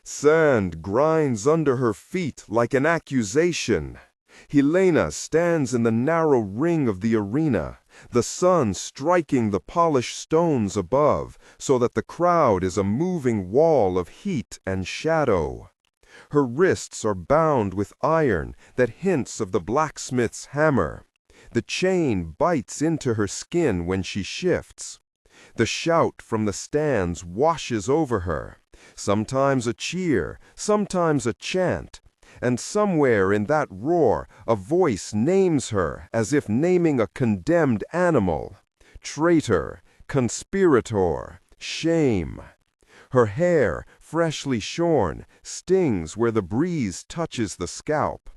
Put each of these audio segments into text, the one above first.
Sand grinds under her feet like an accusation. Helena stands in the narrow ring of the arena, the sun striking the polished stones above, so that the crowd is a moving wall of heat and shadow. Her wrists are bound with iron that hints of the blacksmith's hammer. The chain bites into her skin when she shifts. The shout from the stands washes over her, sometimes a cheer, sometimes a chant, and somewhere in that roar a voice names her as if naming a condemned animal. Traitor, conspirator, shame. Her hair, freshly shorn, stings where the breeze touches the scalp.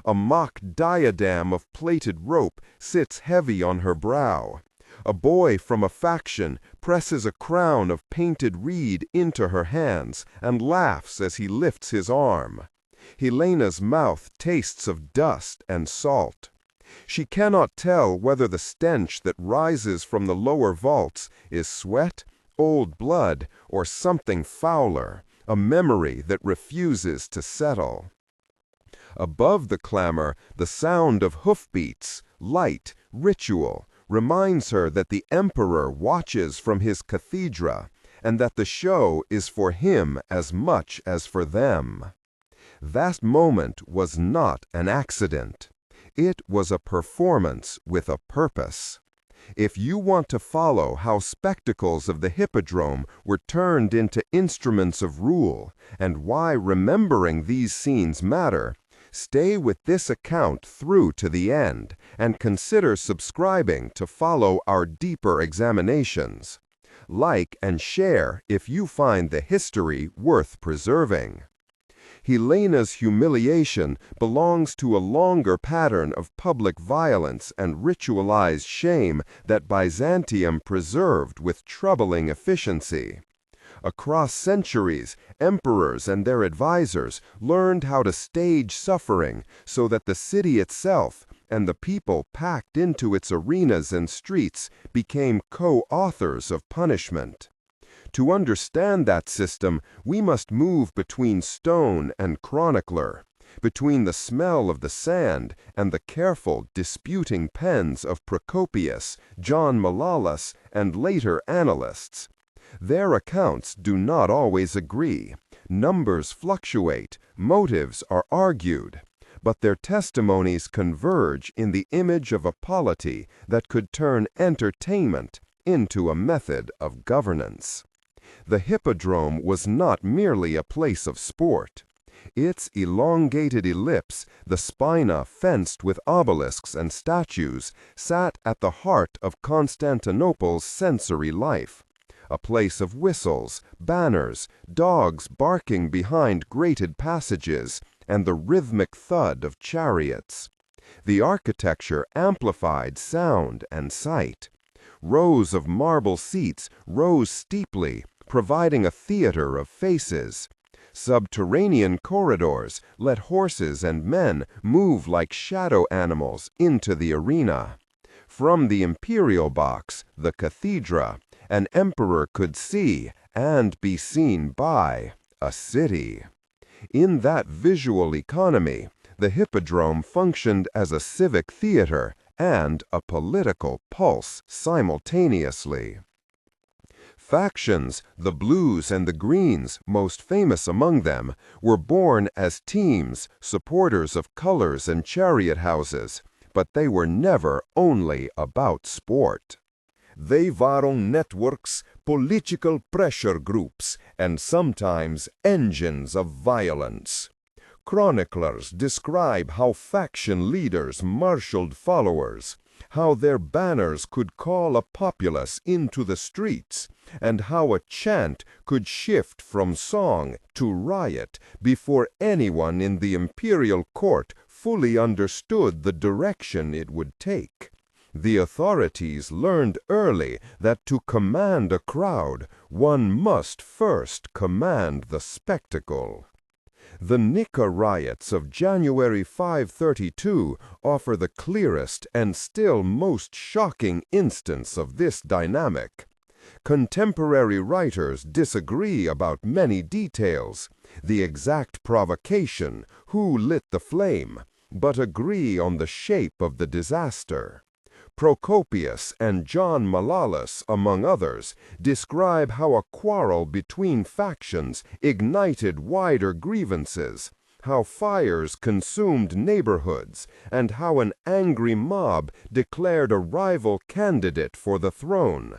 A mock diadem of plaited rope sits heavy on her brow. A boy from a faction presses a crown of painted reed into her hands and laughs as he lifts his arm. Helena's mouth tastes of dust and salt. She cannot tell whether the stench that rises from the lower vaults is sweat, old blood, or something fouler, a memory that refuses to settle. Above the clamor, the sound of hoofbeats, light, ritual, reminds her that the emperor watches from his cathedra, and that the show is for him as much as for them. That moment was not an accident. It was a performance with a purpose. If you want to follow how spectacles of the hippodrome were turned into instruments of rule, and why remembering these scenes matter, stay with this account through to the end, and consider subscribing to follow our deeper examinations. Like and share if you find the history worth preserving. Helena's humiliation belongs to a longer pattern of public violence and ritualized shame that Byzantium preserved with troubling efficiency. Across centuries, emperors and their advisors learned how to stage suffering so that the city itself and the people packed into its arenas and streets became co-authors of punishment. To understand that system, we must move between stone and chronicler, between the smell of the sand and the careful, disputing pens of Procopius, John Malalas, and later annalists. Their accounts do not always agree. Numbers fluctuate, motives are argued, but their testimonies converge in the image of a polity that could turn entertainment into a method of governance. The hippodrome was not merely a place of sport. Its elongated ellipse, the spina fenced with obelisks and statues, sat at the heart of Constantinople's sensory life. A place of whistles, banners, dogs barking behind grated passages, and the rhythmic thud of chariots. The architecture amplified sound and sight. Rows of marble seats rose steeply, providing a theater of faces. Subterranean corridors let horses and men move like shadow animals into the arena. From the imperial box, the cathedra, an emperor could see, and be seen by, a city. In that visual economy, the hippodrome functioned as a civic theater and a political pulse simultaneously. Factions, the Blues and the Greens, most famous among them, were born as teams, supporters of colors and chariot houses, but they were never only about sport. They were on networks, political pressure groups, and sometimes engines of violence. Chroniclers describe how faction leaders marshaled followers, how their banners could call a populace into the streets, and how a chant could shift from song to riot before anyone in the imperial court fully understood the direction it would take. The authorities learned early that to command a crowd, one must first command the spectacle. The Nika riots of January 532 offer the clearest and still most shocking instance of this dynamic. Contemporary writers disagree about many details, the exact provocation, who lit the flame, but agree on the shape of the disaster. Procopius and John Malalas, among others, describe how a quarrel between factions ignited wider grievances, how fires consumed neighborhoods, and how an angry mob declared a rival candidate for the throne.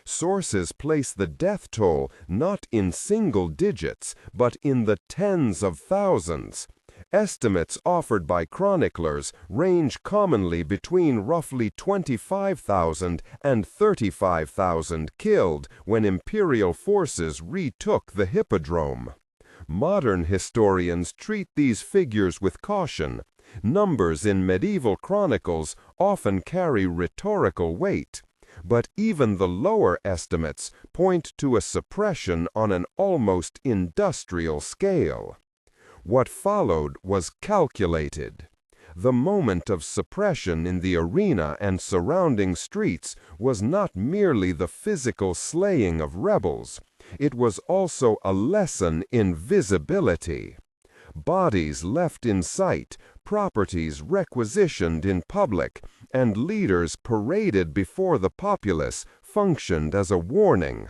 Sources place the death toll not in single digits, but in the tens of thousands. Estimates offered by chroniclers range commonly between roughly 25,000 and 35,000 killed when imperial forces retook the hippodrome. Modern historians treat these figures with caution. Numbers in medieval chronicles often carry rhetorical weight, but even the lower estimates point to a suppression on an almost industrial scale. What followed was calculated. The moment of suppression in the arena and surrounding streets was not merely the physical slaying of rebels, it was also a lesson in visibility. Bodies left in sight, properties requisitioned in public, and leaders paraded before the populace functioned as a warning.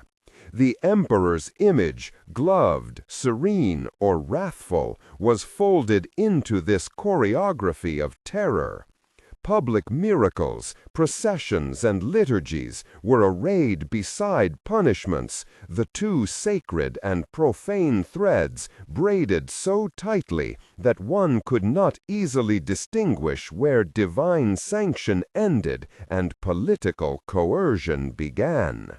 The emperor's image, gloved, serene, or wrathful, was folded into this choreography of terror. Public miracles, processions, and liturgies were arrayed beside punishments, the two sacred and profane threads braided so tightly that one could not easily distinguish where divine sanction ended and political coercion began.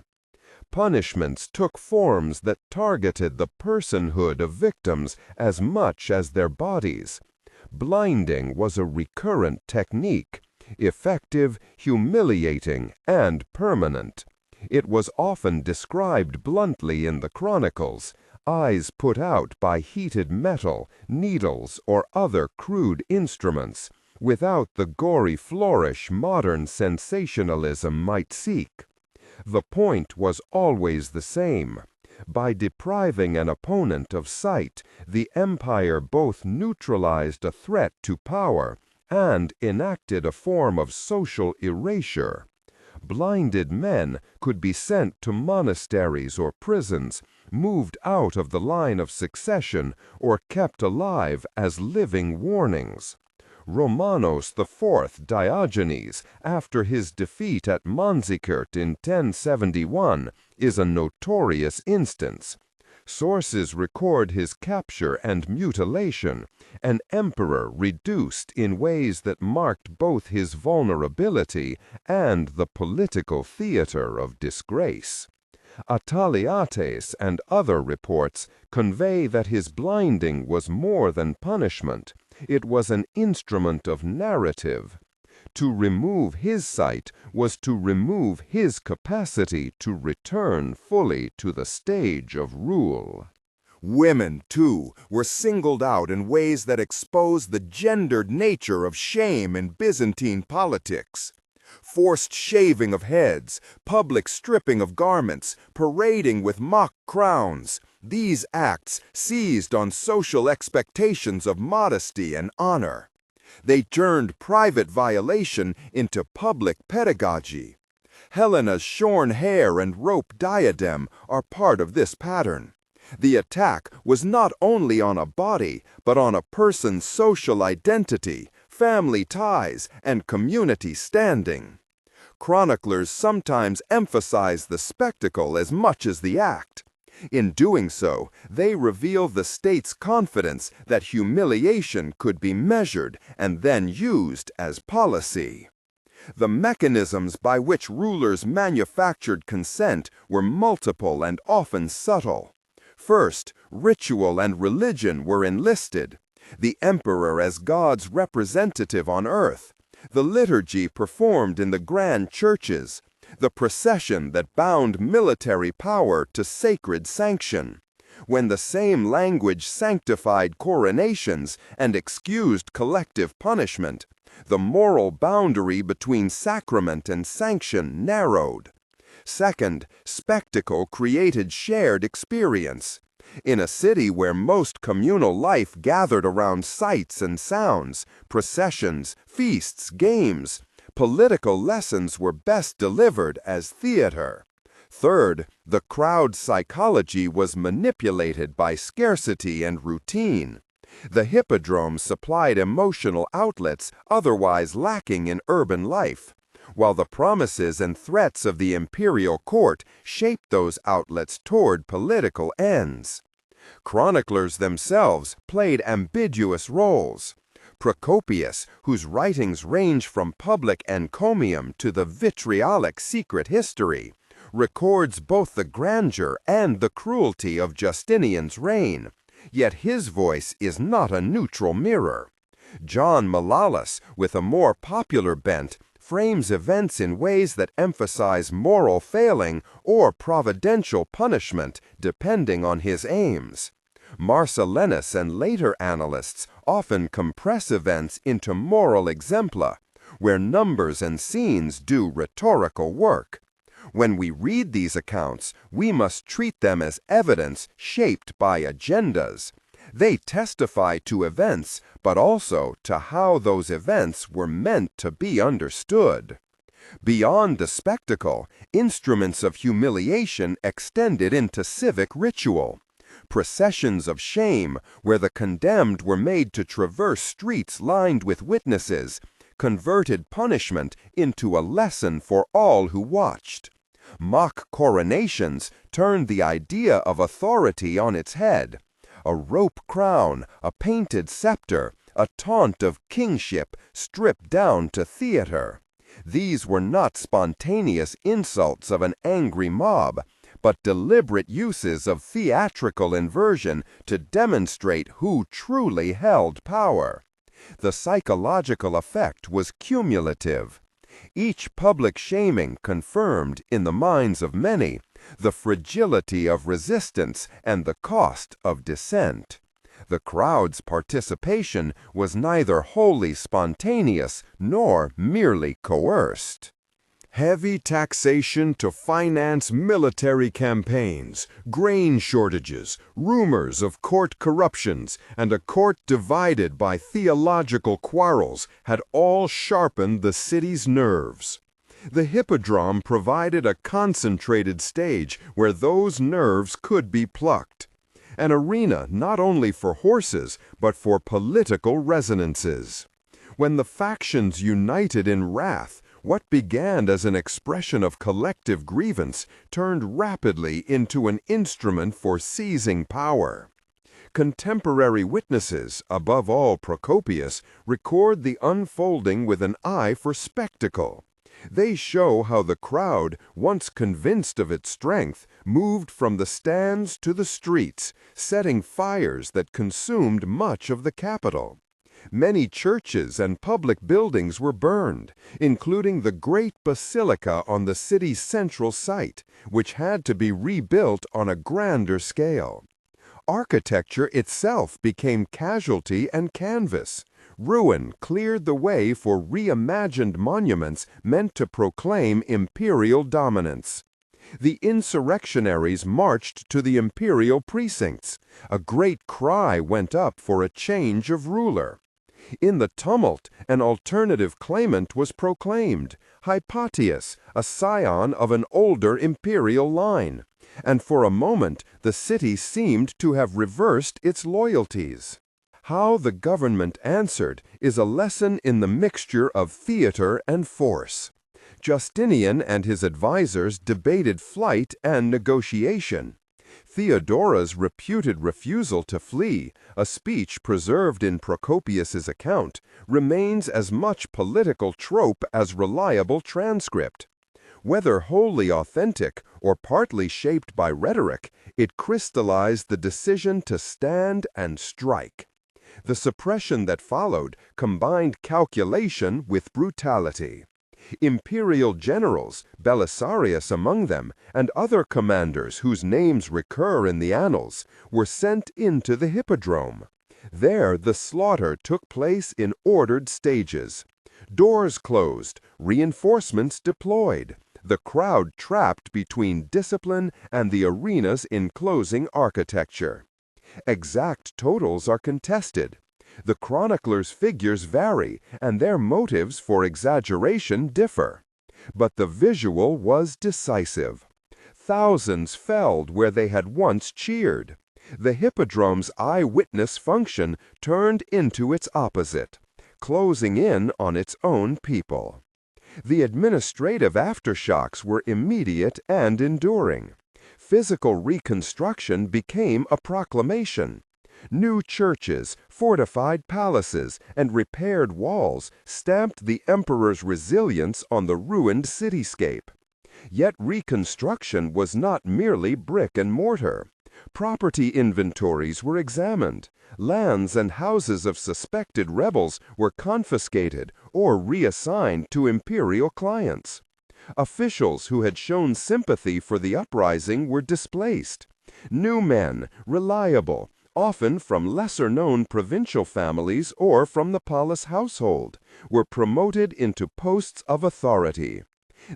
Punishments took forms that targeted the personhood of victims as much as their bodies. Blinding was a recurrent technique, effective, humiliating, and permanent. It was often described bluntly in the chronicles: eyes put out by heated metal, needles, or other crude instruments, without the gory flourish modern sensationalism might seek. The point was always the same. By depriving an opponent of sight, the empire both neutralized a threat to power and enacted a form of social erasure. Blinded men could be sent to monasteries or prisons, moved out of the line of succession, or kept alive as living warnings. Romanos IV Diogenes, after his defeat at Manzikert in 1071, is a notorious instance. Sources record his capture and mutilation, an emperor reduced in ways that marked both his vulnerability and the political theater of disgrace. Ataliates and other reports convey that his blinding was more than punishment. It was an instrument of narrative. To remove his sight was to remove his capacity to return fully to the stage of rule. Women, too, were singled out in ways that exposed the gendered nature of shame in Byzantine politics. Forced shaving of heads, public stripping of garments, parading with mock crowns. These acts seized on social expectations of modesty and honor. They turned private violation into public pedagogy. Helena's shorn hair and rope diadem are part of this pattern. The attack was not only on a body, but on a person's social identity, family ties, and community standing. Chroniclers sometimes emphasize the spectacle as much as the act. In doing so, they reveal the state's confidence that humiliation could be measured and then used as policy. The mechanisms by which rulers manufactured consent were multiple and often subtle. First, ritual and religion were enlisted. The emperor as God's representative on earth, the liturgy performed in the grand churches, the procession that bound military power to sacred sanction. When the same language sanctified coronations and excused collective punishment, the moral boundary between sacrament and sanction narrowed. Second, spectacle created shared experience. In a city where most communal life gathered around sights and sounds, processions, feasts, games, political lessons were best delivered as theater. Third, the crowd psychology was manipulated by scarcity and routine. The hippodrome supplied emotional outlets otherwise lacking in urban life, while the promises and threats of the imperial court shaped those outlets toward political ends. Chroniclers themselves played ambiguous roles. Procopius, whose writings range from public encomium to the vitriolic secret history, records both the grandeur and the cruelty of Justinian's reign, yet his voice is not a neutral mirror. John Malalas, with a more popular bent, frames events in ways that emphasize moral failing or providential punishment depending on his aims. Marcellinus and later annalists often compress events into moral exempla, where numbers and scenes do rhetorical work. When we read these accounts, we must treat them as evidence shaped by agendas. They testify to events, but also to how those events were meant to be understood. Beyond the spectacle, instruments of humiliation extended into civic ritual. Processions of shame, where the condemned were made to traverse streets lined with witnesses, converted punishment into a lesson for all who watched. Mock coronations turned the idea of authority on its head. A rope crown, a painted scepter, a taunt of kingship stripped down to theater. These were not spontaneous insults of an angry mob, but deliberate uses of theatrical inversion to demonstrate who truly held power. The psychological effect was cumulative. Each public shaming confirmed, in the minds of many, the fragility of resistance and the cost of dissent. The crowd's participation was neither wholly spontaneous nor merely coerced. Heavy taxation to finance military campaigns, grain shortages, rumors of court corruptions, and a court divided by theological quarrels had all sharpened the city's nerves. The hippodrome provided a concentrated stage where those nerves could be plucked. An arena not only for horses, but for political resonances. When the factions united in wrath, what began as an expression of collective grievance turned rapidly into an instrument for seizing power. Contemporary witnesses, above all Procopius, record the unfolding with an eye for spectacle. They show how the crowd, once convinced of its strength, moved from the stands to the streets, setting fires that consumed much of the capital. Many churches and public buildings were burned, including the great basilica on the city's central site, which had to be rebuilt on a grander scale. Architecture itself became casualty and canvas. Ruin cleared the way for reimagined monuments meant to proclaim imperial dominance. The insurrectionaries marched to the imperial precincts. A great cry went up for a change of ruler. In the tumult, an alternative claimant was proclaimed, Hypatius, a scion of an older imperial line, and for a moment the city seemed to have reversed its loyalties. How the government answered is a lesson in the mixture of theater and force. Justinian and his advisors debated flight and negotiation. Theodora's reputed refusal to flee, a speech preserved in Procopius's account, remains as much political trope as reliable transcript. Whether wholly authentic or partly shaped by rhetoric, it crystallized the decision to stand and strike. The suppression that followed combined calculation with brutality. Imperial generals, Belisarius among them, and other commanders whose names recur in the annals, were sent into the hippodrome. There the slaughter took place in ordered stages. Doors closed, reinforcements deployed. the crowd trapped between discipline and the arena's enclosing architecture. Exact totals are contested. The chroniclers' figures vary, and their motives for exaggeration differ. But the visual was decisive. Thousands felled where they had once cheered. The hippodrome's eyewitness function turned into its opposite, closing in on its own people. The administrative aftershocks were immediate and enduring. Physical reconstruction became a proclamation. New churches, fortified palaces, and repaired walls stamped the emperor's resilience on the ruined cityscape. Yet reconstruction was not merely brick and mortar. Property inventories were examined. Lands and houses of suspected rebels were confiscated or reassigned to imperial clients. Officials who had shown sympathy for the uprising were displaced. New men, reliable, often from lesser-known provincial families or from the palace household, were promoted into posts of authority.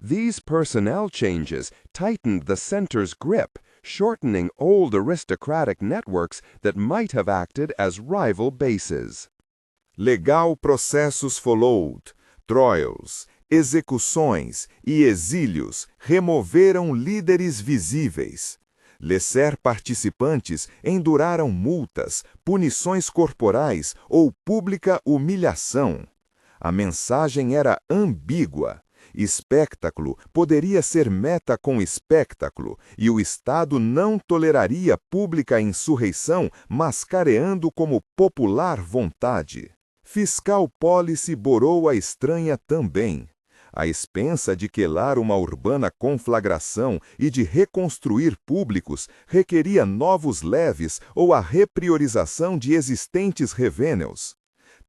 These personnel changes tightened the center's grip, shortening old aristocratic networks that might have acted as rival bases. Legal processos followed. Trials, execuções e exílios removeram líderes visíveis. Lesser participantes enduraram multas, punições corporais ou pública humilhação. A mensagem era ambígua. Espectáculo poderia ser meta com espectáculo, e o Estado não toleraria pública insurreição mascareando como popular vontade. Fiscal Policy borou a estranha também. A expensa de quelar uma urbana conflagração e de reconstruir públicos requeria novos leves ou a repriorização de existentes revenues.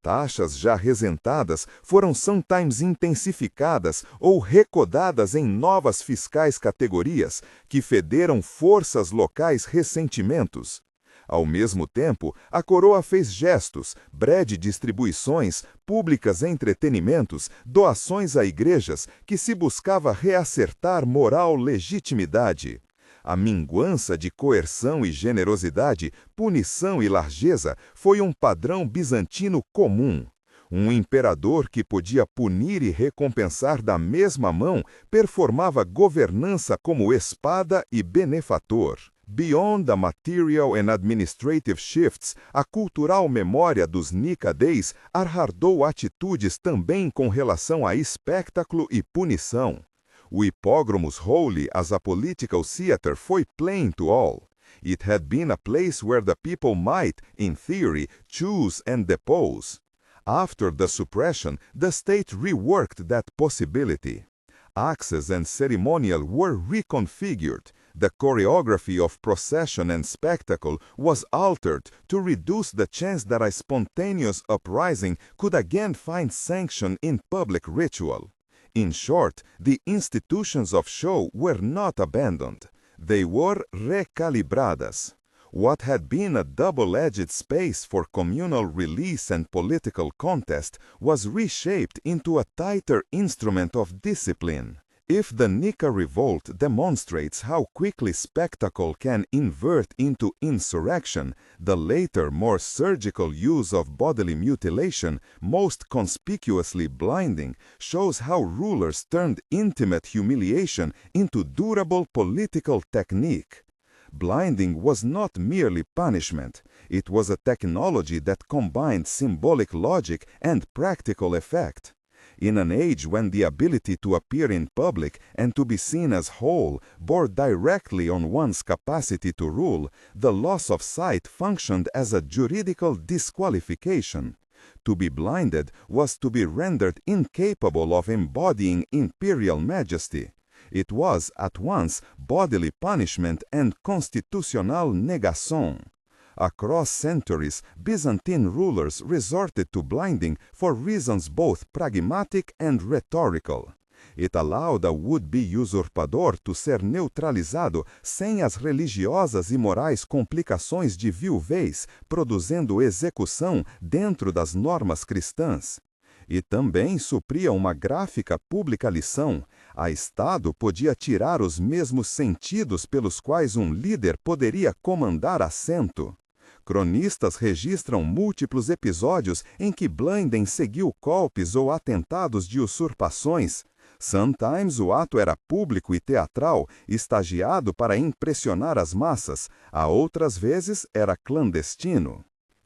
Taxas já resentadas foram sometimes intensificadas ou recodadas em novas fiscais categorias que federam forças locais ressentimentos. Ao mesmo tempo, a coroa fez gestos, brede distribuições, públicas entretenimentos, doações a igrejas, que se buscava reacertar moral legitimidade. A minguança de coerção e generosidade, punição e largeza foi um padrão bizantino comum. Um imperador que podia punir e recompensar da mesma mão performava governança como espada e benefator. Beyond the material and administrative shifts, a cultural memória dos Nicadês arhardou atitudes também com relação a espectáculo e punição. O Hippodromus Holy as a political theater foi plain to all. It had been a place where the people might, in theory, choose and depose. After the suppression, the state reworked that possibility. Access and ceremonial were reconfigured. The choreography of procession and spectacle was altered to reduce the chance that a spontaneous uprising could again find sanction in public ritual. In short, the institutions of show were not abandoned. They were recalibradas. What had been a double-edged space for communal release and political contest was reshaped into a tighter instrument of discipline. If the Nika revolt demonstrates how quickly spectacle can invert into insurrection, the later, more surgical use of bodily mutilation, most conspicuously blinding, shows how rulers turned intimate humiliation into durable political technique. Blinding was not merely punishment. It was a technology that combined symbolic logic and practical effect. In an age when the ability to appear in public and to be seen as whole bore directly on one's capacity to rule, the loss of sight functioned as a juridical disqualification. To be blinded was to be rendered incapable of embodying imperial majesty. It was at once bodily punishment and constitutional negation. Across centuries, Byzantine rulers resorted to blinding for reasons both pragmatic and rhetorical. It allowed a would-be usurpador to ser neutralizado sem as religiosas e morais complicações de viuvez, produzindo execução dentro das normas cristãs. E também supria uma gráfica pública lição: A Estado podia tirar os mesmos sentidos pelos quais um líder poderia comandar assento. Cronistas registram múltiplos episódios em que Blinden seguiu golpes ou atentados de usurpações. Sometimes o ato era público e teatral, estagiado para impressionar as massas. A outras vezes era clandestino.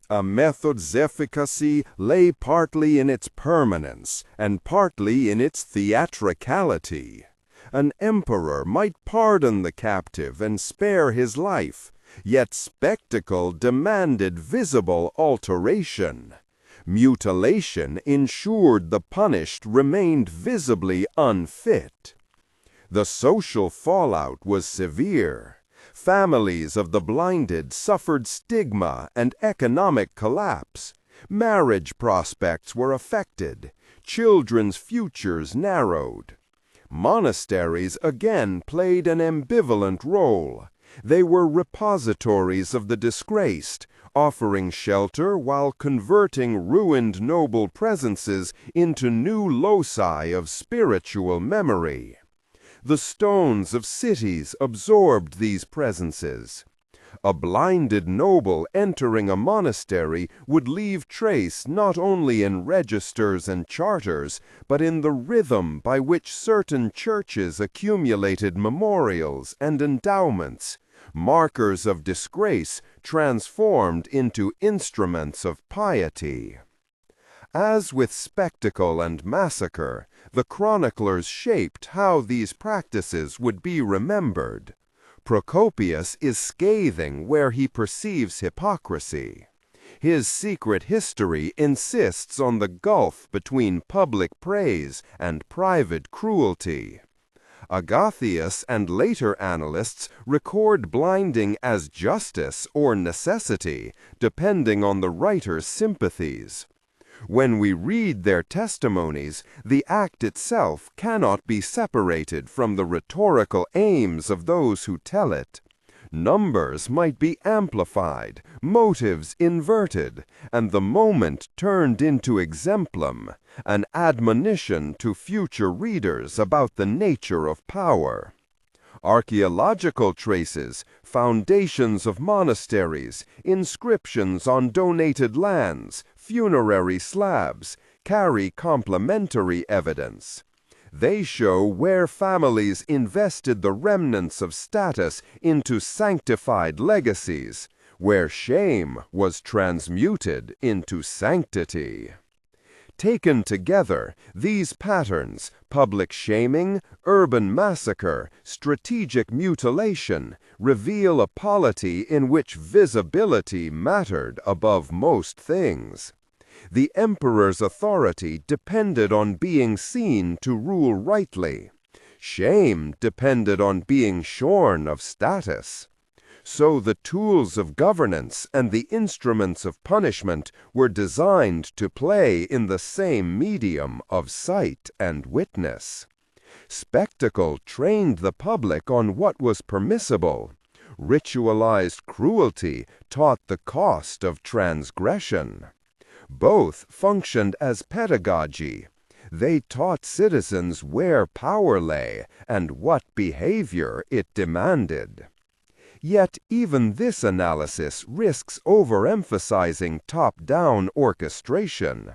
A method's efficacy lay partly in its permanence and partly in its theatricality. An emperor might pardon the captive and spare his life, yet spectacle demanded visible alteration. Mutilation ensured the punished remained visibly unfit. The social fallout was severe. Families of the blinded suffered stigma and economic collapse. Marriage prospects were affected. Children's futures narrowed. Monasteries again played an ambivalent role. They were repositories of the disgraced, offering shelter while converting ruined noble presences into new loci of spiritual memory. The stones of cities absorbed these presences. A blinded noble entering a monastery would leave trace not only in registers and charters, but in the rhythm by which certain churches accumulated memorials and endowments, markers of disgrace transformed into instruments of piety. As with spectacle and massacre, the chroniclers shaped how these practices would be remembered. Procopius is scathing where he perceives hypocrisy. His secret history insists on the gulf between public praise and private cruelty. Agathias and later annalists record blinding as justice or necessity, depending on the writer's sympathies. When we read their testimonies, the act itself cannot be separated from the rhetorical aims of those who tell it. Numbers might be amplified, motives inverted, and the moment turned into exemplum, an admonition to future readers about the nature of power. Archaeological traces, foundations of monasteries, inscriptions on donated lands, funerary slabs, carry complementary evidence. They show where families invested the remnants of status into sanctified legacies, where shame was transmuted into sanctity. Taken together, these patterns, public shaming, urban massacre, strategic mutilation, reveal a polity in which visibility mattered above most things. The emperor's authority depended on being seen to rule rightly. Shame depended on being shorn of status. So the tools of governance and the instruments of punishment were designed to play in the same medium of sight and witness. Spectacle trained the public on what was permissible. Ritualized cruelty taught the cost of transgression. Both functioned as pedagogy. They taught citizens where power lay and what behavior it demanded. Yet even this analysis risks overemphasizing top-down orchestration.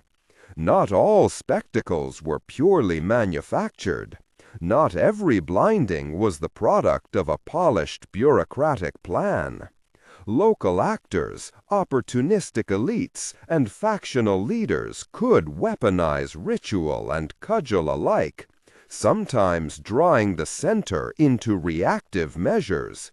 Not all spectacles were purely manufactured. Not every blinding was the product of a polished bureaucratic plan. Local actors, opportunistic elites, and factional leaders could weaponize ritual and cudgel alike, sometimes drawing the center into reactive measures.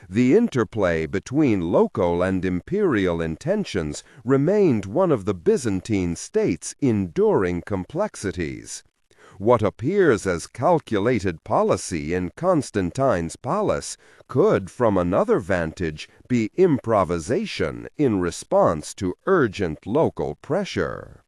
The interplay between local and imperial intentions remained one of the Byzantine state's enduring complexities. What appears as calculated policy in Constantine's palace could, from another vantage, be improvisation in response to urgent local pressure.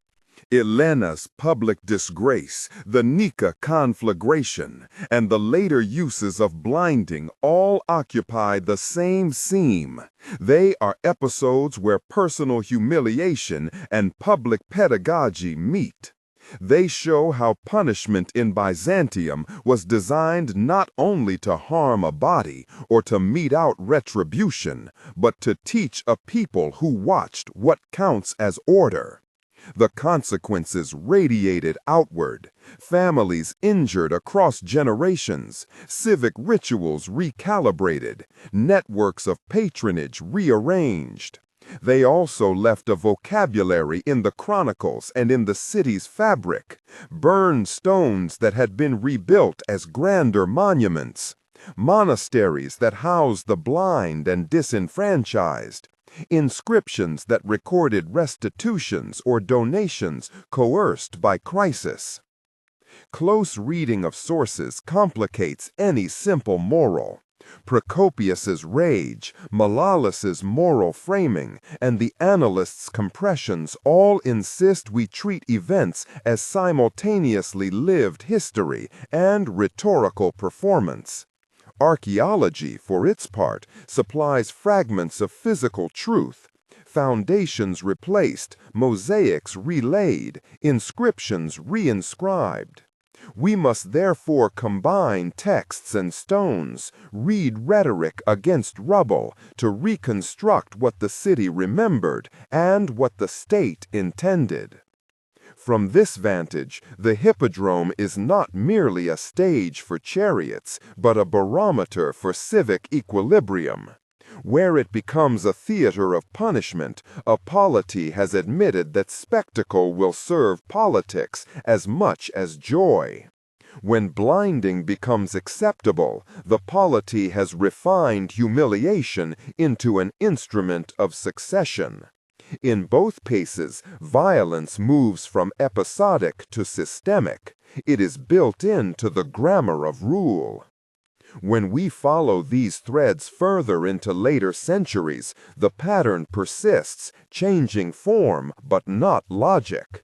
Helena's public disgrace, the Nika conflagration, and the later uses of blinding all occupy the same seam. They are episodes where personal humiliation and public pedagogy meet. They show how punishment in Byzantium was designed not only to harm a body or to mete out retribution, but to teach a people who watched what counts as order. The consequences radiated outward, families injured across generations, civic rituals recalibrated, networks of patronage rearranged. They also left a vocabulary in the chronicles and in the city's fabric, burned stones that had been rebuilt as grander monuments, monasteries that housed the blind and disenfranchised, inscriptions that recorded restitutions or donations coerced by crisis. Close reading of sources complicates any simple moral. Procopius's rage, Malalas's moral framing, and the analyst's compressions all insist we treat events as simultaneously lived history and rhetorical performance. Archaeology, for its part, supplies fragments of physical truth, foundations replaced, mosaics relaid, inscriptions reinscribed. We must therefore combine texts and stones, read rhetoric against rubble, to reconstruct what the city remembered and what the state intended. From this vantage, the hippodrome is not merely a stage for chariots, but a barometer for civic equilibrium. Where it becomes a theater of punishment, a polity has admitted that spectacle will serve politics as much as joy. When blinding becomes acceptable, the polity has refined humiliation into an instrument of succession. In both cases, violence moves from episodic to systemic. It is built into the grammar of rule. When we follow these threads further into later centuries, the pattern persists, changing form but not logic.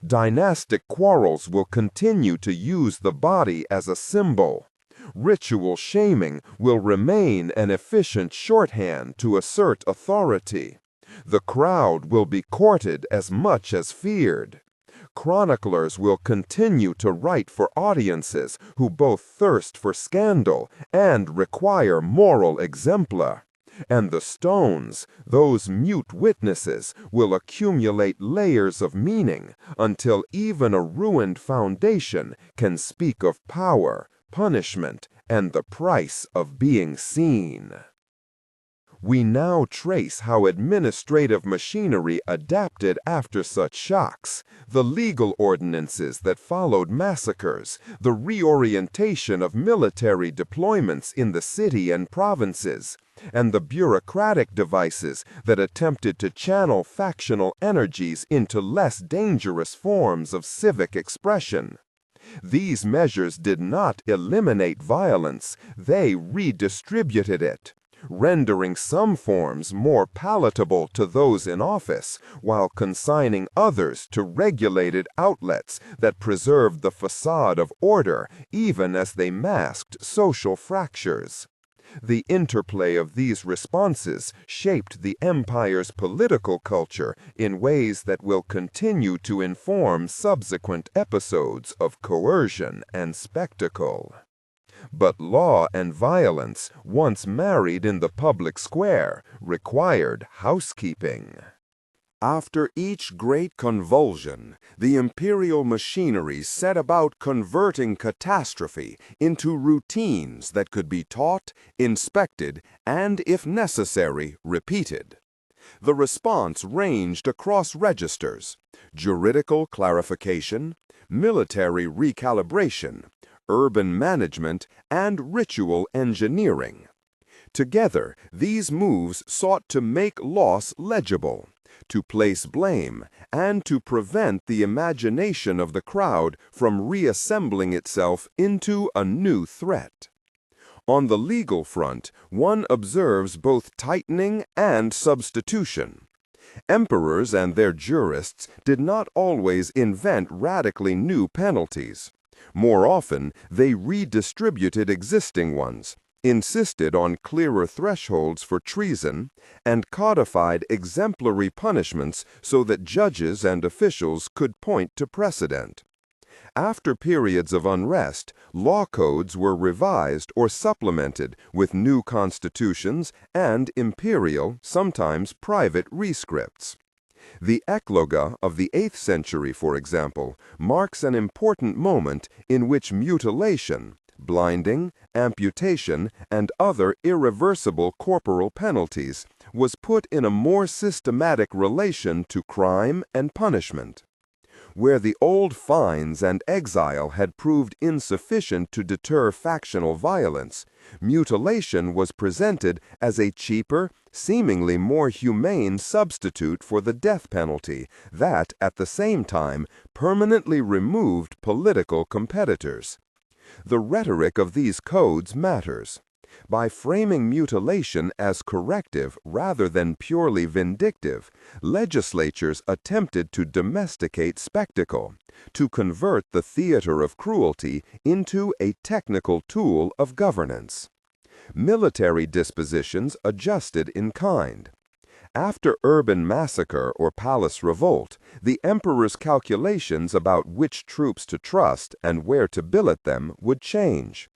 Dynastic quarrels will continue to use the body as a symbol. Ritual shaming will remain an efficient shorthand to assert authority. The crowd will be courted as much as feared. Chroniclers will continue to write for audiences who both thirst for scandal and require moral exemplar. And the stones, those mute witnesses, will accumulate layers of meaning until even a ruined foundation can speak of power, punishment, and the price of being seen. We now trace how administrative machinery adapted after such shocks, the legal ordinances that followed massacres, the reorientation of military deployments in the city and provinces, and the bureaucratic devices that attempted to channel factional energies into less dangerous forms of civic expression. These measures did not eliminate violence, they redistributed it, rendering some forms more palatable to those in office, while consigning others to regulated outlets that preserved the facade of order even as they masked social fractures. The interplay of these responses shaped the empire's political culture in ways that will continue to inform subsequent episodes of coercion and spectacle. But law and violence, once married in the public square, required housekeeping. After each great convulsion, the imperial machinery set about converting catastrophe into routines that could be taught, inspected, and, if necessary, repeated. The response ranged across registers: juridical clarification, military recalibration, urban management, and ritual engineering. Together, these moves sought to make loss legible, to place blame, and to prevent the imagination of the crowd from reassembling itself into a new threat. On the legal front, one observes both tightening and substitution. Emperors and their jurists did not always invent radically new penalties. More often, they redistributed existing ones, insisted on clearer thresholds for treason, and codified exemplary punishments so that judges and officials could point to precedent. After periods of unrest, law codes were revised or supplemented with new constitutions and imperial, sometimes private, rescripts. The Ecloga of the 8th century, for example, marks an important moment in which mutilation, blinding, amputation, and other irreversible corporal penalties was put in a more systematic relation to crime and punishment. Where the old fines and exile had proved insufficient to deter factional violence, mutilation was presented as a cheaper, seemingly more humane substitute for the death penalty that, at the same time, permanently removed political competitors. The rhetoric of these codes matters. By framing mutilation as corrective rather than purely vindictive, legislatures attempted to domesticate spectacle, to convert the theater of cruelty into a technical tool of governance. Military dispositions adjusted in kind. After urban massacre or palace revolt, the emperor's calculations about which troops to trust and where to billet them would change.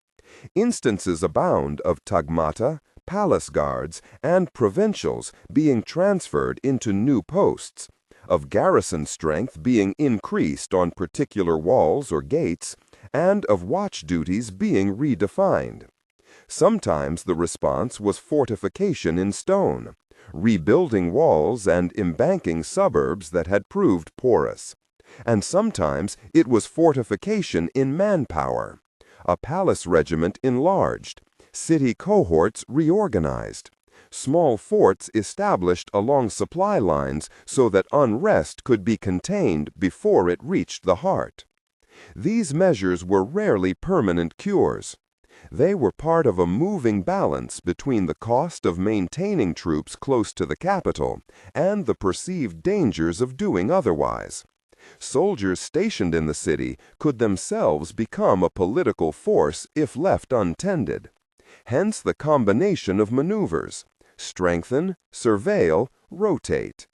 Instances abound of tagmata, palace guards, and provincials being transferred into new posts, of garrison strength being increased on particular walls or gates, and of watch duties being redefined. Sometimes the response was fortification in stone, rebuilding walls and embanking suburbs that had proved porous. And sometimes it was fortification in manpower. A palace regiment enlarged, city cohorts reorganized, small forts established along supply lines so that unrest could be contained before it reached the heart. These measures were rarely permanent cures. They were part of a moving balance between the cost of maintaining troops close to the capital and the perceived dangers of doing otherwise. Soldiers stationed in the city could themselves become a political force if left untended. Hence the combination of maneuvers: strengthen, surveil, rotate.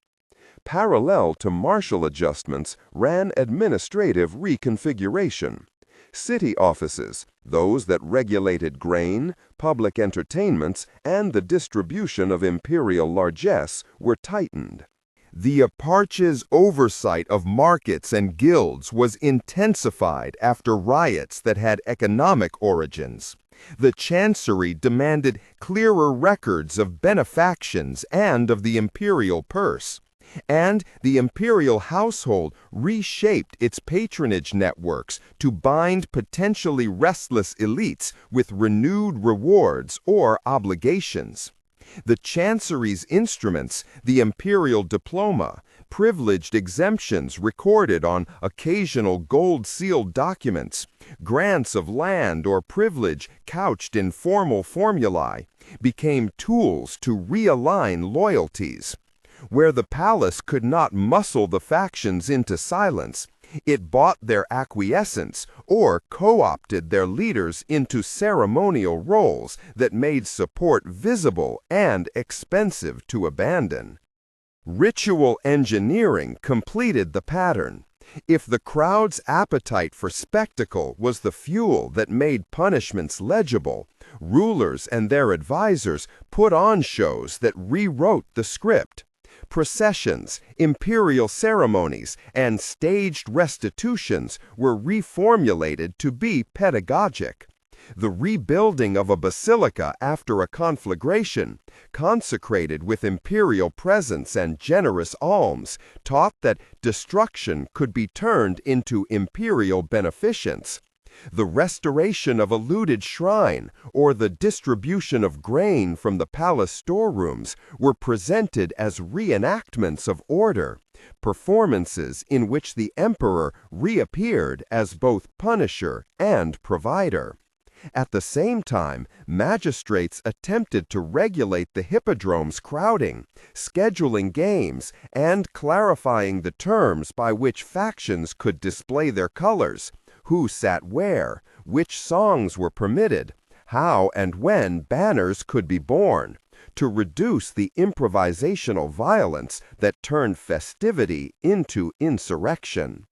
Parallel to martial adjustments ran administrative reconfiguration. City offices, those that regulated grain, public entertainments, and the distribution of imperial largesse, were tightened. The eparch's oversight of markets and guilds was intensified after riots that had economic origins. The chancery demanded clearer records of benefactions and of the imperial purse. And the imperial household reshaped its patronage networks to bind potentially restless elites with renewed rewards or obligations. The chancery's instruments, the imperial diploma, privileged exemptions recorded on occasional gold-sealed documents, grants of land or privilege couched in formal formulae, became tools to realign loyalties. Where the palace could not muscle the factions into silence, it bought their acquiescence or co-opted their leaders into ceremonial roles that made support visible and expensive to abandon. Ritual engineering completed the pattern. If the crowd's appetite for spectacle was the fuel that made punishments legible, rulers and their advisors put on shows that rewrote the script. Processions, imperial ceremonies, and staged restitutions were reformulated to be pedagogic. The rebuilding of a basilica after a conflagration, consecrated with imperial presence and generous alms, taught that destruction could be turned into imperial beneficence. The restoration of a looted shrine or the distribution of grain from the palace storerooms were presented as reenactments of order, performances in which the emperor reappeared as both punisher and provider. At the same time, magistrates attempted to regulate the hippodrome's crowding, scheduling games, and clarifying the terms by which factions could display their colors, who sat where, which songs were permitted, how and when banners could be borne, to reduce the improvisational violence that turned festivity into insurrection.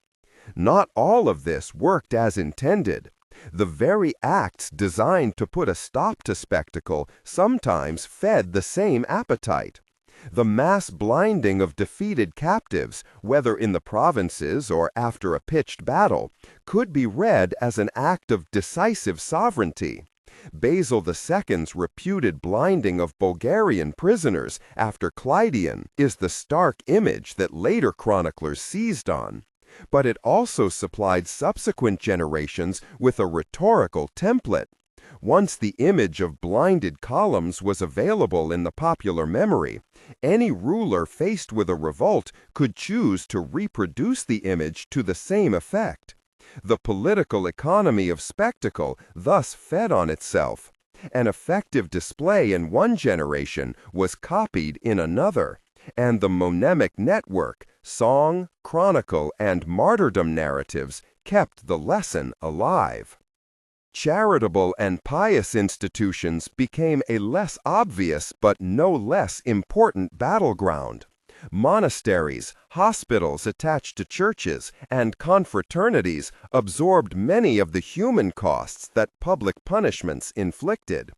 Not all of this worked as intended. The very acts designed to put a stop to spectacle sometimes fed the same appetite. The mass blinding of defeated captives, whether in the provinces or after a pitched battle, could be read as an act of decisive sovereignty. Basil II's reputed blinding of Bulgarian prisoners after Clydian is the stark image that later chroniclers seized on. But it also supplied subsequent generations with a rhetorical template. Once the image of blinded columns was available in the popular memory, any ruler faced with a revolt could choose to reproduce the image to the same effect. The political economy of spectacle thus fed on itself. An effective display in one generation was copied in another, and the monemic network, song, chronicle, and martyrdom narratives kept the lesson alive. Charitable and pious institutions became a less obvious but no less important battleground. Monasteries, hospitals attached to churches, and confraternities absorbed many of the human costs that public punishments inflicted.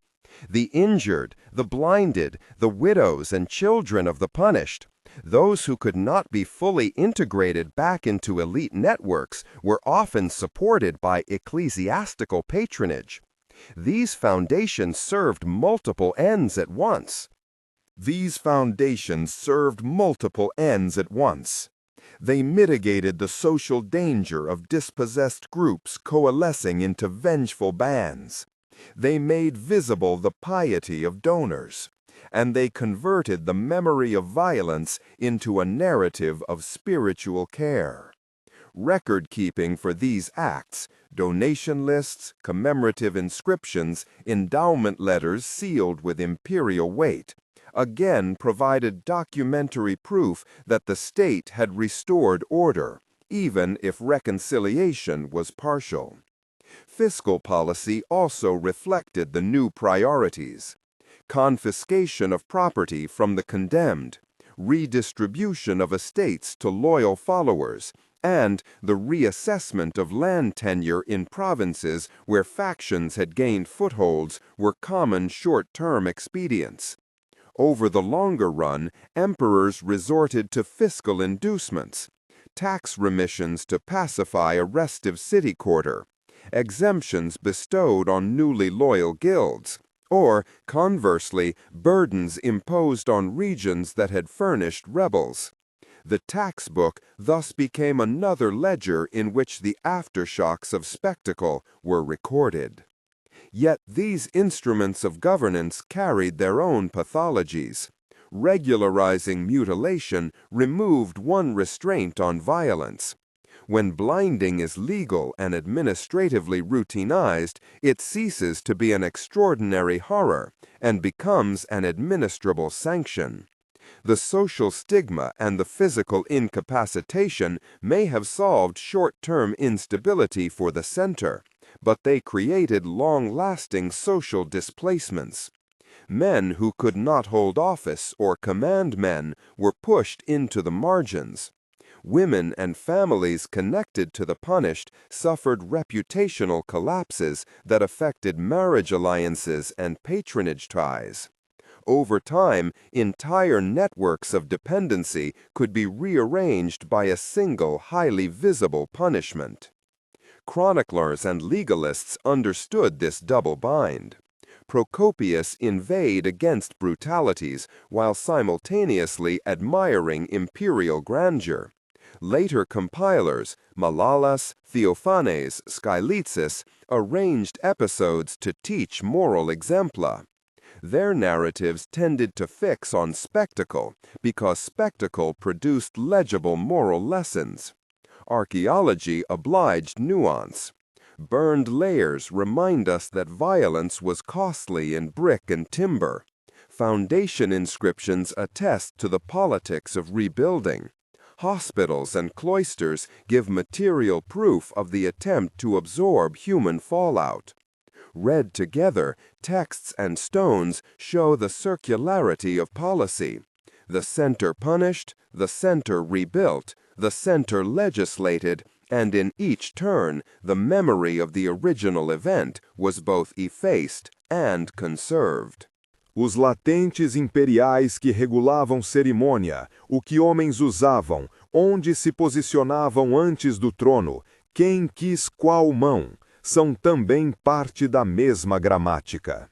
The injured, the blinded, the widows and children of the punished, those who could not be fully integrated back into elite networks, were often supported by ecclesiastical patronage. These foundations served multiple ends at once. They mitigated the social danger of dispossessed groups coalescing into vengeful bands. They made visible the piety of donors, and they converted the memory of violence into a narrative of spiritual care. Record-keeping for these acts, donation lists, commemorative inscriptions, endowment letters sealed with imperial weight, again provided documentary proof that the state had restored order, even if reconciliation was partial. Fiscal policy also reflected the new priorities: confiscation of property from the condemned, redistribution of estates to loyal followers, and the reassessment of land tenure in provinces where factions had gained footholds were common short-term expedients. Over the longer run, emperors resorted to fiscal inducements, tax remissions to pacify a restive city quarter, exemptions bestowed on newly loyal guilds, or, conversely, burdens imposed on regions that had furnished rebels. The tax book thus became another ledger in which the aftershocks of spectacle were recorded. Yet these instruments of governance carried their own pathologies. Regularizing mutilation removed one restraint on violence. When blinding is legal and administratively routinized, it ceases to be an extraordinary horror and becomes an administrable sanction. The social stigma and the physical incapacitation may have solved short-term instability for the center, but they created long-lasting social displacements. Men who could not hold office or command men were pushed into the margins. Women and families connected to the punished suffered reputational collapses that affected marriage alliances and patronage ties. Over time, entire networks of dependency could be rearranged by a single highly visible punishment. Chroniclers and legalists understood this double bind. Procopius inveighed against brutalities while simultaneously admiring imperial grandeur. Later compilers, Malalas, Theophanes, Skylitzes, arranged episodes to teach moral exempla. Their narratives tended to fix on spectacle because spectacle produced legible moral lessons. Archaeology obliged nuance. Burned layers remind us that violence was costly in brick and timber. Foundation inscriptions attest to the politics of rebuilding. Hospitals and cloisters give material proof of the attempt to absorb human fallout. Read together, texts and stones show the circularity of policy. The center punished, the center rebuilt, the center legislated, and in each turn the memory of the original event was both effaced and conserved. Os latentes imperiais que regulavam cerimônia, o que homens usavam, onde se posicionavam antes do trono, quem quis qual mão, são também parte da mesma gramática.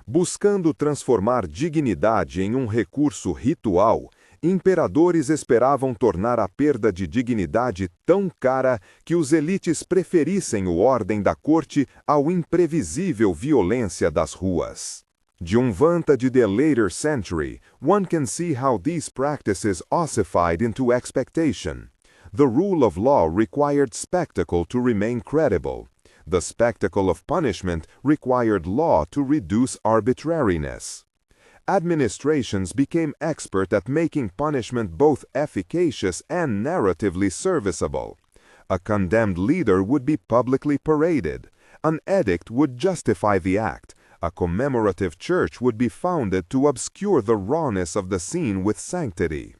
Buscando transformar dignidade em um recurso ritual, imperadores esperavam tornar a perda de dignidade tão cara que os elites preferissem o ordem da corte ao imprevisível violência das ruas. De vantage the later century, one can see how these practices ossified into expectation. The rule of law required spectacle to remain credible. The spectacle of punishment required law to reduce arbitrariness. Administrations became expert at making punishment both efficacious and narratively serviceable. A condemned leader would be publicly paraded. An edict would justify the act. A commemorative church would be founded to obscure the rawness of the scene with sanctity.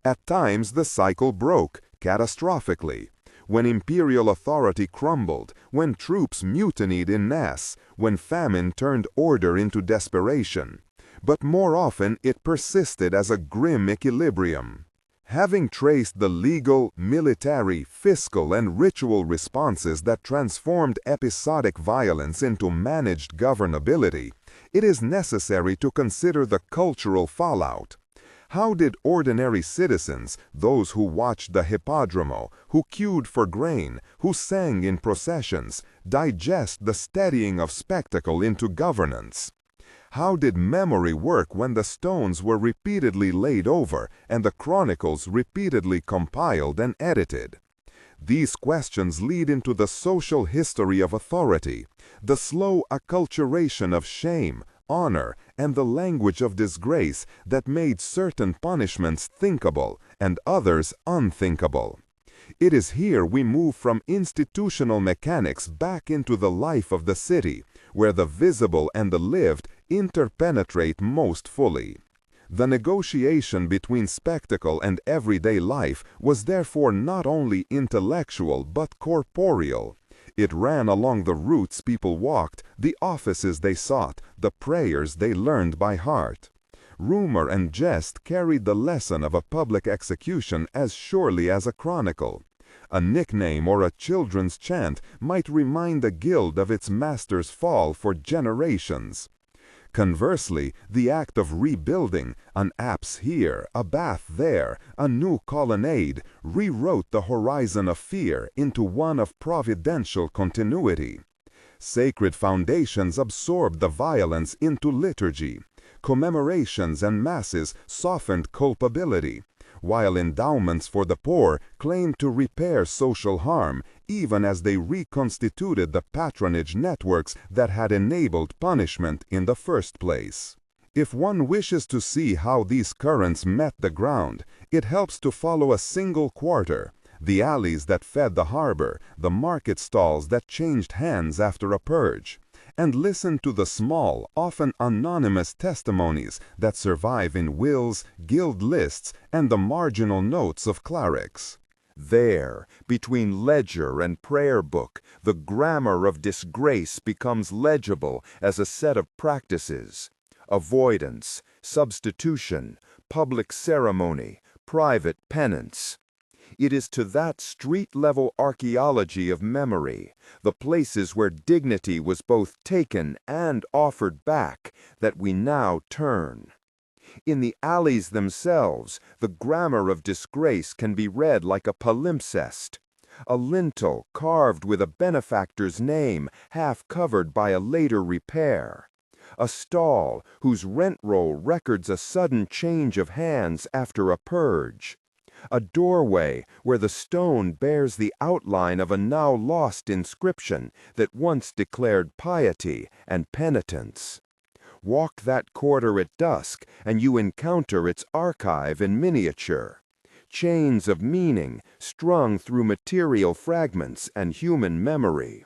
At times the cycle broke, catastrophically. When imperial authority crumbled, when troops mutinied en masse, when famine turned order into desperation. But more often it persisted as a grim equilibrium. Having traced the legal, military, fiscal, and ritual responses that transformed episodic violence into managed governability, it is necessary to consider the cultural fallout. How did ordinary citizens, those who watched the hippodromo, who queued for grain, who sang in processions, digest the steadying of spectacle into governance? How did memory work when the stones were repeatedly laid over and the chronicles repeatedly compiled and edited? These questions lead into the social history of authority, the slow acculturation of shame, honor, and the language of disgrace that made certain punishments thinkable and others unthinkable. It is here we move from institutional mechanics back into the life of the city, where the visible and the lived interpenetrate most fully. The negotiation between spectacle and everyday life was therefore not only intellectual but corporeal. It ran along the routes people walked, the offices they sought, the prayers they learned by heart. Rumor and jest carried the lesson of a public execution as surely as a chronicle. A nickname or a children's chant might remind the guild of its master's fall for generations. Conversely, the act of rebuilding, an apse here, a bath there, a new colonnade, rewrote the horizon of fear into one of providential continuity. Sacred foundations absorbed the violence into liturgy. Commemorations and masses softened culpability, while endowments for the poor claimed to repair social harm, even as they reconstituted the patronage networks that had enabled punishment in the first place. If one wishes to see how these currents met the ground, it helps to follow a single quarter, the alleys that fed the harbor, the market stalls that changed hands after a purge, and listen to the small, often anonymous testimonies that survive in wills, guild lists, and the marginal notes of clerics. There, between ledger and prayer book, the grammar of disgrace becomes legible as a set of practices: avoidance, substitution, public ceremony, private penance. It is to that street-level archaeology of memory, the places where dignity was both taken and offered back, that we now turn. In the alleys themselves, the grammar of disgrace can be read like a palimpsest. A lintel carved with a benefactor's name, half covered by a later repair. A stall whose rent roll records a sudden change of hands after a purge. A doorway where the stone bears the outline of a now lost inscription that once declared piety and penitence. Walk that quarter at dusk, and you encounter its archive in miniature. Chains of meaning strung through material fragments and human memory.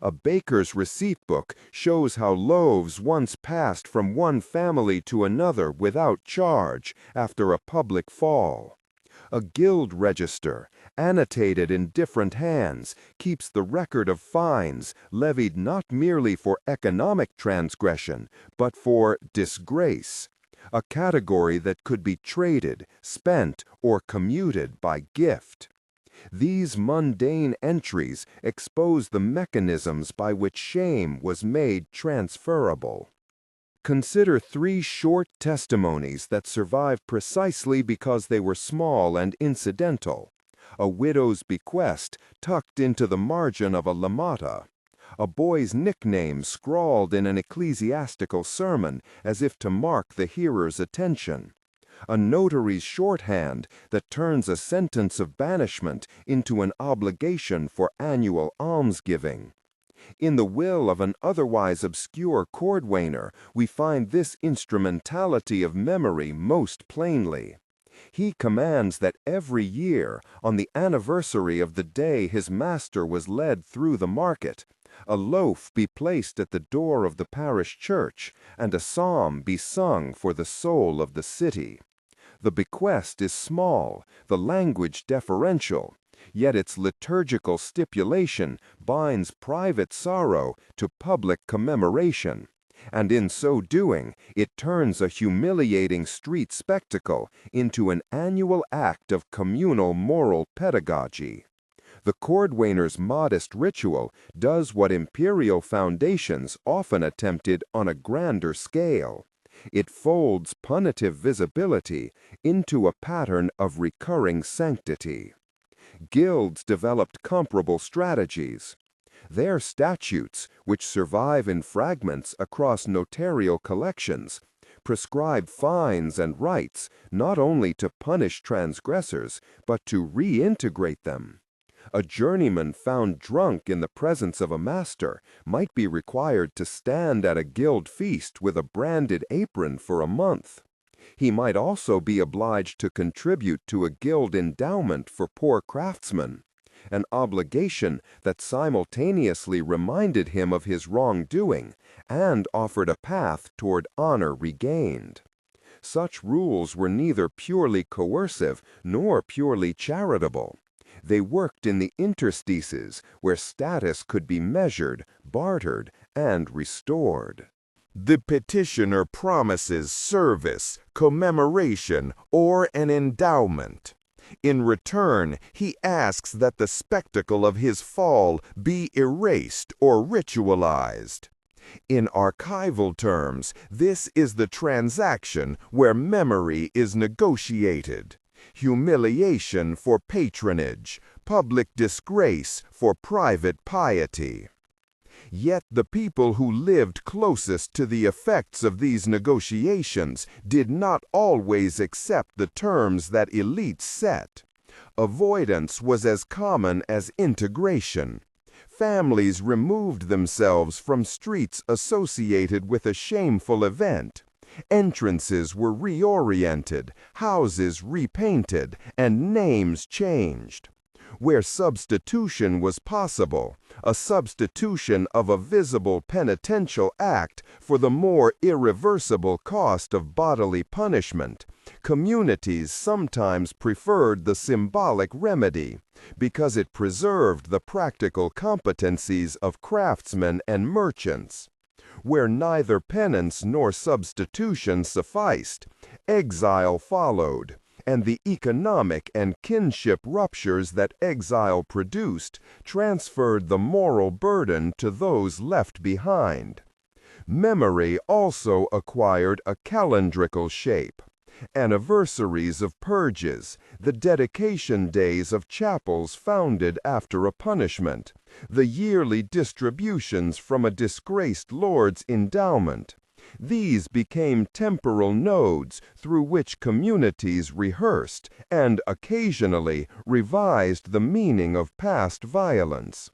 A baker's receipt book shows how loaves once passed from one family to another without charge after a public fall. A guild register, annotated in different hands, keeps the record of fines levied not merely for economic transgression, but for disgrace, a category that could be traded, spent, or commuted by gift. These mundane entries expose the mechanisms by which shame was made transferable. Consider 3 short testimonies that survive precisely because they were small and incidental. A widow's bequest tucked into the margin of a lamata. A boy's nickname scrawled in an ecclesiastical sermon as if to mark the hearer's attention. A notary's shorthand that turns a sentence of banishment into an obligation for annual almsgiving. In the will of an otherwise obscure cordwainer, we find this instrumentality of memory most plainly. He commands that every year, on the anniversary of the day his master was led through the market, a loaf be placed at the door of the parish church, and a psalm be sung for the soul of the city. The bequest is small, the language deferential, yet its liturgical stipulation binds private sorrow to public commemoration, and in so doing it turns a humiliating street spectacle into an annual act of communal moral pedagogy. The cordwainer's modest ritual does what imperial foundations often attempted on a grander scale. It folds punitive visibility into a pattern of recurring sanctity. Guilds developed comparable strategies. Their statutes, which survive in fragments across notarial collections, prescribe fines and rights not only to punish transgressors, but to reintegrate them. A journeyman found drunk in the presence of a master might be required to stand at a guild feast with a branded apron for a month. He might also be obliged to contribute to a guild endowment for poor craftsmen, an obligation that simultaneously reminded him of his wrongdoing and offered a path toward honor regained. Such rules were neither purely coercive nor purely charitable. They worked in the interstices where status could be measured, bartered, and restored. The petitioner promises service, commemoration, or an endowment. In return, he asks that the spectacle of his fall be erased or ritualized. In archival terms, this is the transaction where memory is negotiated. Humiliation for patronage, public disgrace for private piety. Yet the people who lived closest to the effects of these negotiations did not always accept the terms that elites set. Avoidance was as common as integration. Families removed themselves from streets associated with a shameful event. Entrances were reoriented, houses repainted, and names changed. Where substitution was possible, a substitution of a visible penitential act for the more irreversible cost of bodily punishment, communities sometimes preferred the symbolic remedy because it preserved the practical competencies of craftsmen and merchants. Where neither penance nor substitution sufficed, exile followed, and the economic and kinship ruptures that exile produced transferred the moral burden to those left behind. Memory also acquired a calendrical shape. Anniversaries of purges, the dedication days of chapels founded after a punishment, the yearly distributions from a disgraced lord's endowment. These became temporal nodes through which communities rehearsed and occasionally revised the meaning of past violence.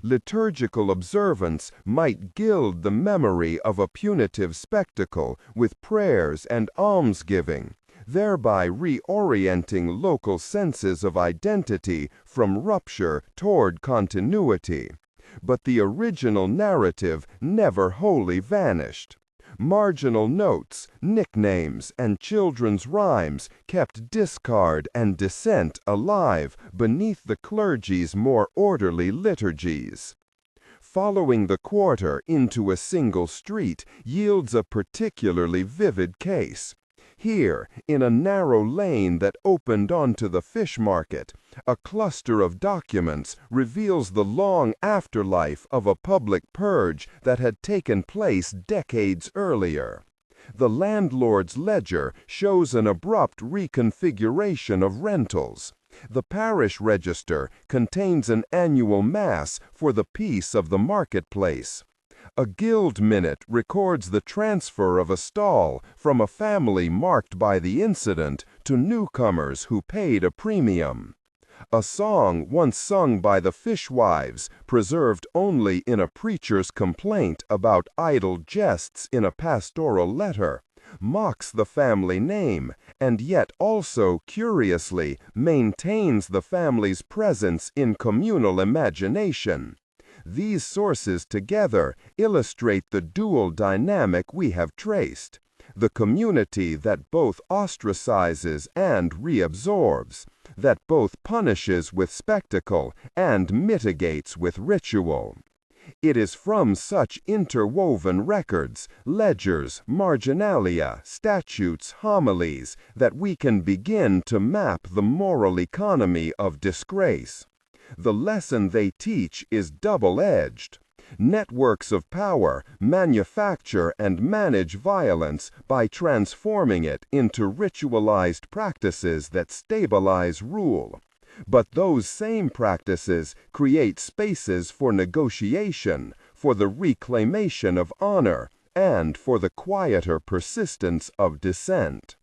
Liturgical observance might gild the memory of a punitive spectacle with prayers and almsgiving, thereby reorienting local senses of identity from rupture toward continuity. But the original narrative never wholly vanished. Marginal notes, nicknames, and children's rhymes kept discard and dissent alive beneath the clergy's more orderly liturgies. Following the quarter into a single street yields a particularly vivid case. Here, in a narrow lane that opened onto the fish market, a cluster of documents reveals the long afterlife of a public purge that had taken place decades earlier. The landlord's ledger shows an abrupt reconfiguration of rentals. The parish register contains an annual mass for the peace of the marketplace. A guild minute records the transfer of a stall from a family marked by the incident to newcomers who paid a premium. A song once sung by the fishwives, preserved only in a preacher's complaint about idle jests in a pastoral letter, mocks the family name, and yet also, curiously, maintains the family's presence in communal imagination. These sources together illustrate the dual dynamic we have traced: the community that both ostracizes and reabsorbs, that both punishes with spectacle and mitigates with ritual. It is from such interwoven records, ledgers, marginalia, statutes, homilies, that we can begin to map the moral economy of disgrace. The lesson they teach is double-edged. Networks of power manufacture and manage violence by transforming it into ritualized practices that stabilize rule. But those same practices create spaces for negotiation, for the reclamation of honor, and for the quieter persistence of dissent.